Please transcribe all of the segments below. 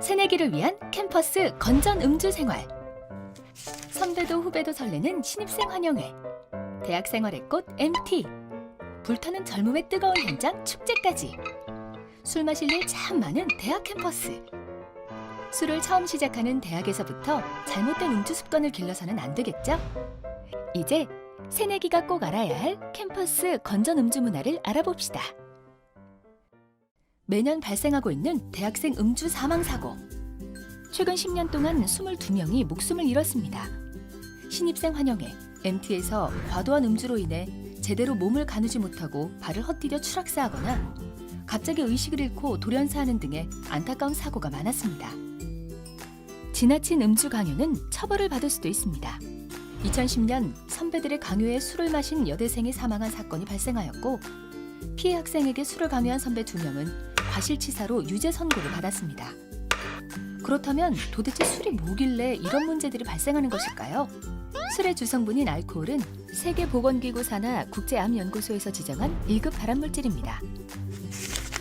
새내기를 위한 캠퍼스 건전 음주 생활. 선배도 후배도 설레는 신입생 환영회. 대학 생활의 꽃 MT. 불타는 젊음의 뜨거운 현장 축제까지. 술 마실 일 참 많은 대학 캠퍼스. 술을 처음 시작하는 대학에서부터 잘못된 음주 습관을 길러서는 안 되겠죠? 이제 새내기가 꼭 알아야 할 캠퍼스 건전 음주 문화를 알아봅시다. 매년 발생하고 있는 대학생 음주 사망 사고. 최근 10년 동안 22명이 목숨을 잃었습니다. 신입생 환영회, MT에서 과도한 음주로 인해 제대로 몸을 가누지 못하고 발을 헛디뎌 추락사하거나 갑자기 의식을 잃고 돌연사하는 등의 안타까운 사고가 많았습니다. 지나친 음주 강요는 처벌을 받을 수도 있습니다. 2010년 선배들의 강요에 술을 마신 여대생이 사망한 사건이 발생하였고, 피해 학생에게 술을 강요한 선배 2명은 과실치사로 유죄 선고를 받았습니다. 그렇다면 도대체 술이 뭐길래 이런 문제들이 발생하는 것일까요? 술의 주성분인 알코올은 세계보건기구 산하 국제암연구소에서 지정한 1급 발암물질입니다.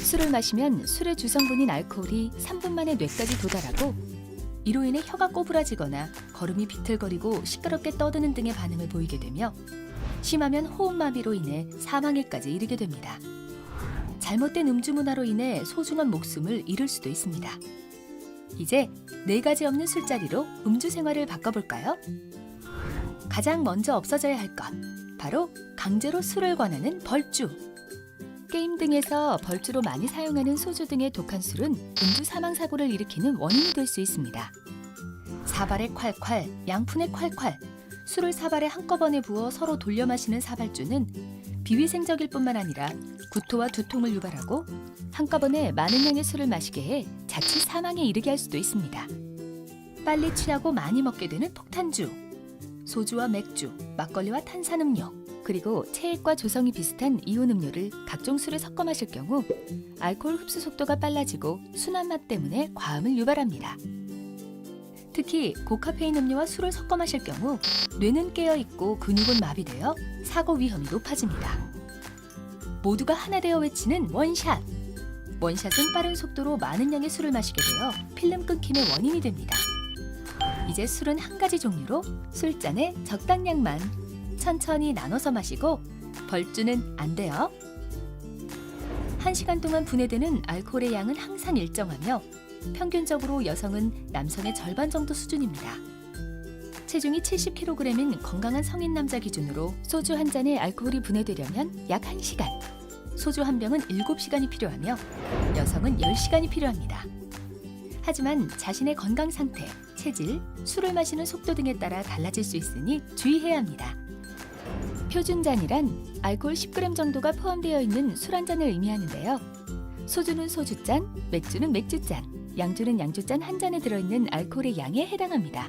술을 마시면 술의 주성분인 알코올이 3분 만에 뇌까지 도달하고, 이로 인해 혀가 꼬부라지거나 걸음이 비틀거리고 시끄럽게 떠드는 등의 반응을 보이게 되며, 심하면 호흡마비로 인해 사망에까지 이르게 됩니다. 잘못된 음주 문화로 인해 소중한 목숨을 잃을 수도 있습니다. 이제 4가지 없는 술자리로 음주 생활을 바꿔볼까요? 가장 먼저 없어져야 할 것, 바로 강제로 술을 권하는 벌주. 게임 등에서 벌주로 많이 사용하는 소주 등의 독한 술은 음주 사망 사고를 일으키는 원인이 될 수 있습니다. 사발에 콸콸, 양푼에 콸콸, 술을 사발에 한꺼번에 부어 서로 돌려 마시는 사발주는 비위생적일 뿐만 아니라 구토와 두통을 유발하고 한꺼번에 많은 양의 술을 마시게 해 자칫 사망에 이르게 할 수도 있습니다. 빨리 취하고 많이 먹게 되는 폭탄주, 소주와 맥주, 막걸리와 탄산음료, 그리고 체액과 조성이 비슷한 이온 음료를 각종 술에 섞어 마실 경우 알코올 흡수 속도가 빨라지고 순한 맛 때문에 과음을 유발합니다. 특히 고카페인 음료와 술을 섞어 마실 경우 뇌는 깨어있고 근육은 마비되어 사고 위험이 높아집니다. 모두가 하나 되어 외치는 원샷! 원샷은 빠른 속도로 많은 양의 술을 마시게 되어 필름 끊김의 원인이 됩니다. 이제 술은 한 가지 종류로 술잔에 적당량만 천천히 나눠서 마시고 벌주는 안 돼요. 1시간 동안 분해되는 알코올의 양은 항상 일정하며 평균적으로 여성은 남성의 절반 정도 수준입니다. 체중이 70kg인 건강한 성인 남자 기준으로 소주 한 잔에 알코올이 분해되려면 약 1시간, 소주 한 병은 7시간이 필요하며 여성은 10시간이 필요합니다. 하지만 자신의 건강 상태, 체질, 술을 마시는 속도 등에 따라 달라질 수 있으니 주의해야 합니다. 표준잔이란 알코올 10g 정도가 포함되어 있는 술 한 잔을 의미하는데요. 소주는 소주잔, 맥주는 맥주잔, 양주는 양주잔 한 잔에 들어있는 알코올의 양에 해당합니다.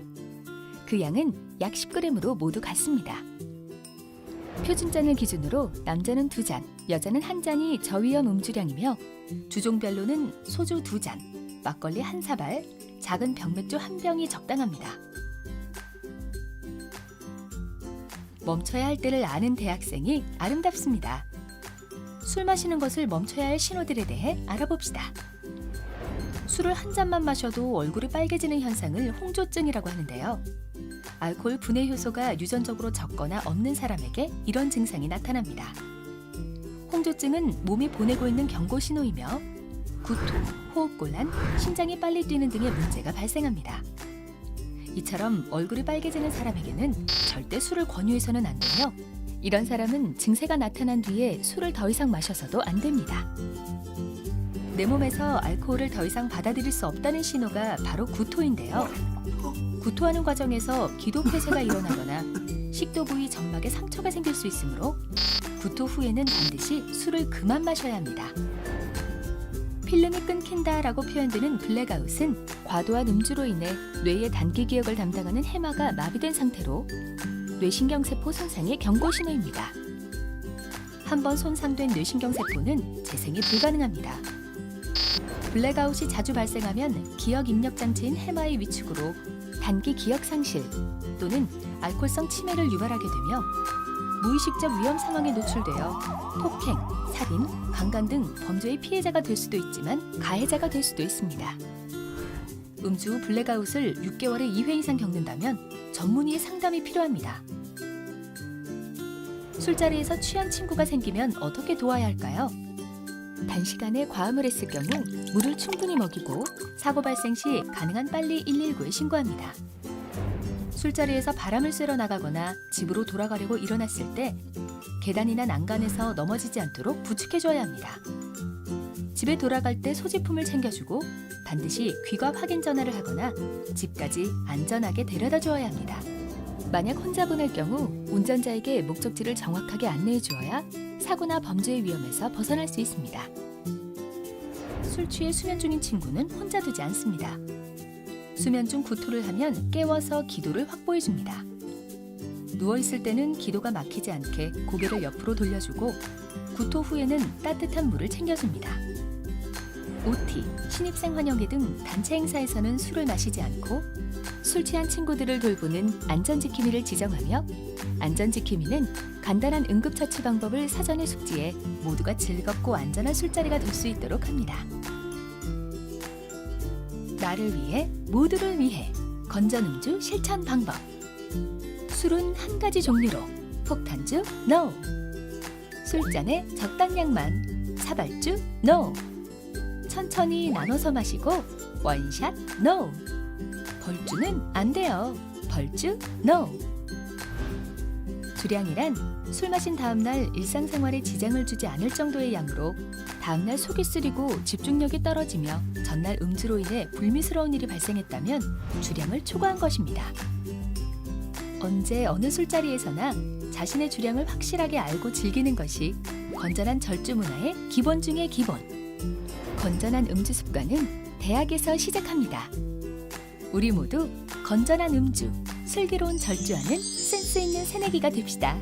그 양은 약 10g으로 모두 같습니다. 표준잔을 기준으로 남자는 2잔, 여자는 1잔이 저위험 음주량이며 주종별로는 소주 2잔, 막걸리 1사발, 작은 병맥주 1병이 적당합니다. 멈춰야 할 때를 아는 대학생이 아름답습니다. 술 마시는 것을 멈춰야 할 신호들에 대해 알아봅시다. 술을 한 잔만 마셔도 얼굴이 빨개지는 현상을 홍조증이라고 하는데요. 알코올 분해 효소가 유전적으로 적거나 없는 사람에게 이런 증상이 나타납니다. 홍조증은 몸이 보내고 있는 경고 신호이며 구토, 호흡곤란, 심장이 빨리 뛰는 등의 문제가 발생합니다. 이처럼 얼굴이 빨개지는 사람에게는 절대 술을 권유해서는 안 되며, 이런 사람은 증세가 나타난 뒤에 술을 더 이상 마셔서도 안 됩니다. 내 몸에서 알코올을 더 이상 받아들일 수 없다는 신호가 바로 구토인데요. 구토하는 과정에서 기도폐쇄가 일어나거나 식도 부위 점막에 상처가 생길 수 있으므로 구토 후에는 반드시 술을 그만 마셔야 합니다. 필름이 끊긴다라고 표현되는 블랙아웃은 과도한 음주로 인해 뇌의 단기 기억을 담당하는 해마가 마비된 상태로 뇌신경세포 손상의 경고 신호입니다. 한번 손상된 뇌신경세포는 재생이 불가능합니다. 블랙아웃이 자주 발생하면 기억 입력 장치인 해마의 위축으로 단기 기억 상실 또는 알코올성 치매를 유발하게 되며 무의식적 위험 상황에 노출되어 폭행, 살인, 강간 등 범죄의 피해자가 될 수도 있지만 가해자가 될 수도 있습니다. 음주 후 블랙아웃을 6개월에 2회 이상 겪는다면 전문의의 상담이 필요합니다. 술자리에서 취한 친구가 생기면 어떻게 도와야 할까요? 단시간에 과음을 했을 경우 물을 충분히 먹이고 사고 발생 시 가능한 빨리 119에 신고합니다. 술자리에서 바람을 쐬러 나가거나 집으로 돌아가려고 일어났을 때 계단이나 난간에서 넘어지지 않도록 부축해줘야 합니다. 집에 돌아갈 때 소지품을 챙겨주고 반드시 귀가 확인 전화를 하거나 집까지 안전하게 데려다 주어야 합니다. 만약 혼자 보낼 경우 운전자에게 목적지를 정확하게 안내해 주어야 사고나 범죄의 위험에서 벗어날 수 있습니다. 술 취해 수면 중인 친구는 혼자 두지 않습니다. 수면 중 구토를 하면 깨워서 기도를 확보해 줍니다. 누워 있을 때는 기도가 막히지 않게 고개를 옆으로 돌려주고 구토 후에는 따뜻한 물을 챙겨줍니다. OT, 신입생 환영회 등 단체 행사에서는 술을 마시지 않고 술 취한 친구들을 돌보는 안전지킴이를 지정하며 안전지킴이는 간단한 응급처치 방법을 사전에 숙지해 모두가 즐겁고 안전한 술자리가 될 수 있도록 합니다. 나를 위해 모두를 위해 건전음주 실천 방법. 술은 한 가지 종류로 폭탄주 NO, 술잔에 적당량만 사발주 NO, 천천히 나눠서 마시고 원샷 NO, 벌주는 안 돼요. 벌주 NO. 주량이란 술 마신 다음날 일상생활에 지장을 주지 않을 정도의 양으로 다음날 속이 쓰리고 집중력이 떨어지며 전날 음주로 인해 불미스러운 일이 발생했다면 주량을 초과한 것입니다. 언제 어느 술자리에서나 자신의 주량을 확실하게 알고 즐기는 것이 건전한 절주 문화의 기본 중의 기본. 건전한 음주 습관은 대학에서 시작합니다. 우리 모두 건전한 음주, 슬기로운 절주하는 센스 있는 새내기가 됩시다.